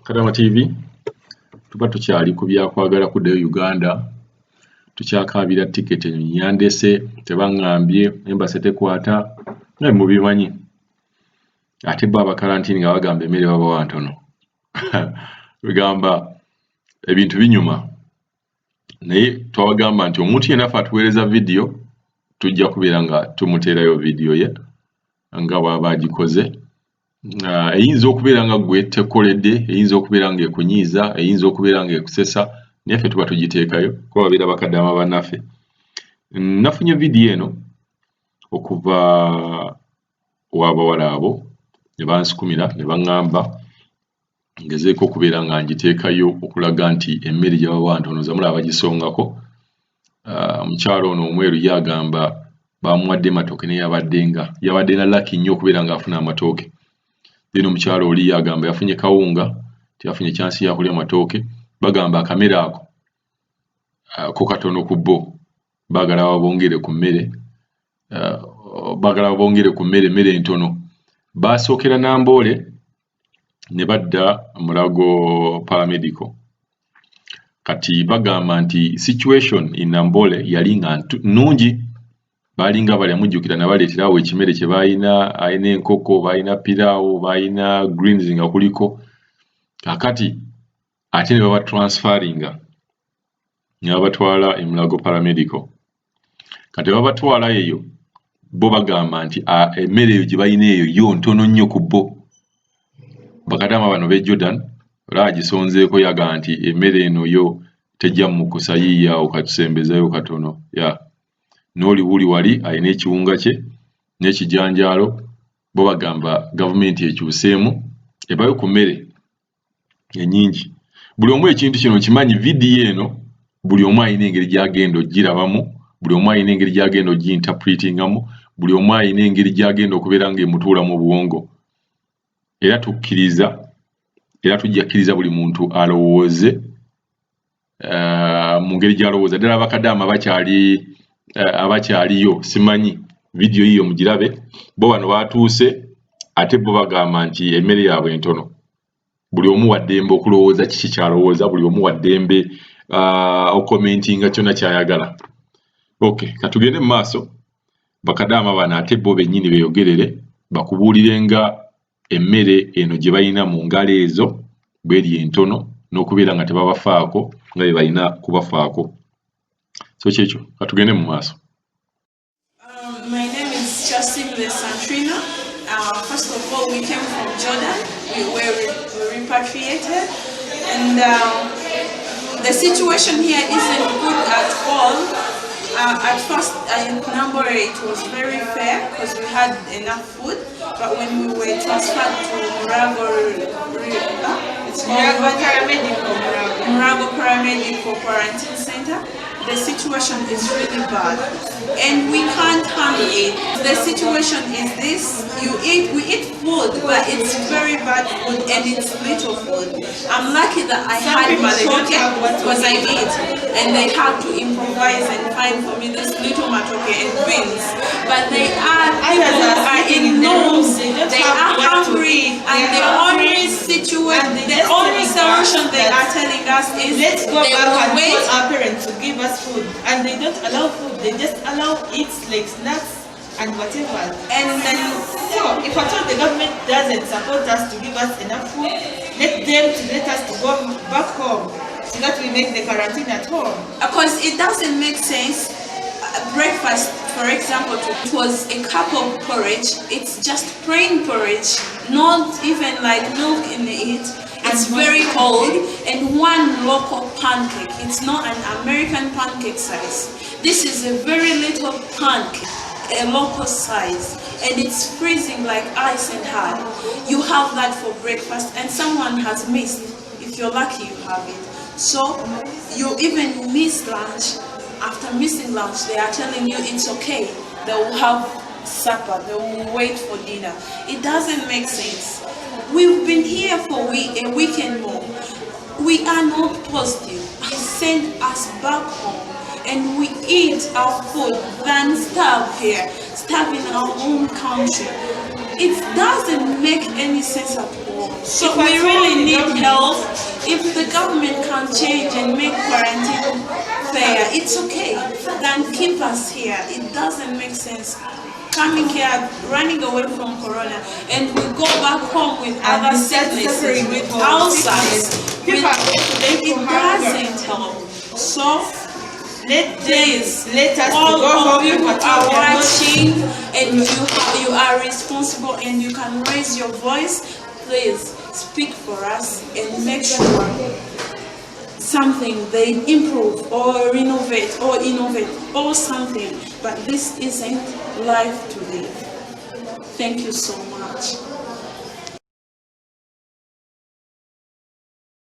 Bakadaama TV tuba tukyali ku byakwagala kuddayo Uganda, tukyakaabira tiketi nyandese tebaŋŋambye embase tekwata naye mubimanyi ate baba Kalantini nga bagamba Emmere Gyebabawa Ntono bigamba ebintu binyuma naye twabagamba nti omuntu yenna afa atuweereza vidiyo tujja kubeera nga tumuteerayo vidiyo ye nga bw'aba agikoze. Eyinza okubeera nga gwe tekoledde, eyinza okubeera nga ekunyiiza, eyinza okubeera nga ekusesa, naye ffe tuba tugiteekayo kuba babeera bakadaama bannaffe. Nafunye vidiyo eno okuva w'abawala abo ne bansukumira ne baŋŋamba ngezeeko okubeera nga ngiteekayo okulaga nti Emmere Gyebabawa Ntono zamulaba bagisongako. Omukyalo ono omweru yagamba bamuwadde matooke naye yabadde na laki nnyo okubeera ng'afuna amatooke. Then omukyalo oli yagamba yafunye kawunga, teyafunye kyansi ya kulya matooke. Bagamba akamere ako ko katono ku bo, baagala babongere ku mmere, emmere entono. Baasookera Namboole ne badda Mulago Paramedical. Kati bagamba nti situation in Namboole yali nga nnungi, baalinga bali amujjukira nabaleeterawo ekimere kye baalina, alina enkoko, baalina piraawo, baalina greens nga kuliko. Kakati ate ne babatransferinga ne babatwala e Mulago Paramedical. Kati babatwala eyo bo bagamba nti emmere eyo gye balina eyo yo ntono nnyo ku bo. Bakadaama bano b'e Jordan olaba agisonzeeko yagamba nti emmere eno yo tejja mukusa yiiya okatusembezayo katono. N'oli wuli wali alina ekiwunga kye n'ekijanjaalo, bo bagamba gavumenti ekyuseemu ebayo ku mmere ennyingi. Buli omu ekintu kino kimanyi, vidiyo eno buli omu alina engeri gy'agenda ogirabamu, buli omu alina engeri gy'agenda oginterpretingamu, buli omu alina engeri gy'agenda okubeera ng'emutuula mu bwongo. Era tujja kkiriza buli muntu alowooze mu ngeri gy'alowooza. Ddala bakadaama abakyaliyo simanyi vidiyo yiyo mugirabe. Bo bano batuuse ate bo bagamba nti emmere yaabwe entono. Buli omu wa ddembe okulowooza kiki ky'alowooza, buli omu wa ddembe okomentinga kyonna ky'ayagala. Katugende mu maaso. Bakadaama bano ate bo bennyini beeyogerere bakubuulirenga emmere eno gye balina mu ngalo ezo bw'eri entono n'okubeera nga tebabafaako nga bye balina kubafaako. So kyekyo katugende mu maaso. My name is Santrina. First of all, we came from Jordan. We were repatriated, and the situation here isn't good at all. At first, in Namboole, it was very fair because we had enough food. But when we were transferred to Mulago Paramedical Quarantine Center, the situation is really bad, and we can't handle it. The situation is this: we eat food, but it's very bad food and it's little food. I'm lucky that I had matoke because I eat, and they had to improvise and find for me this little matoke and beans. But they are in norms, they are hungry, and the only solution they are telling us is let's go back and tell our parents to give us food, and they don't allow food, they just allow eats like snacks and whatever. And then, so if at all the government doesn't support us to give us enough food, let us to go back home so that we make the quarantine at home. Because it doesn't make sense. Breakfast, for example, it was a cup of porridge. It's just plain porridge, not even like milk in it. It's very cold, and one local pancake. It's not an American pancake size. This is a very little pancake, a local size, and it's freezing like ice and hard. You have that for breakfast, and someone has missed. If you're lucky, you have it. So you even miss lunch. After missing lunch, they are telling you it's okay. They will have supper. They will wait for dinner. It doesn't make sense. We've been here for a week and more. We are not positive. Send us back home, and we eat our food than starve here, starve in our own country. It doesn't make any sense at all. So we really need help. If the government can change and make quarantine fair, it's okay. Then keep us here. It doesn't make sense coming here, running away from corona, and we go back home with other sicknesses, with ulcers. It doesn't help. So let us all go of home you and who continue are their watching and you are responsible and you can raise your voice, please speak for us and make sure something they improve or renovate or innovate or something. But this isn't life to live. Thank you so much.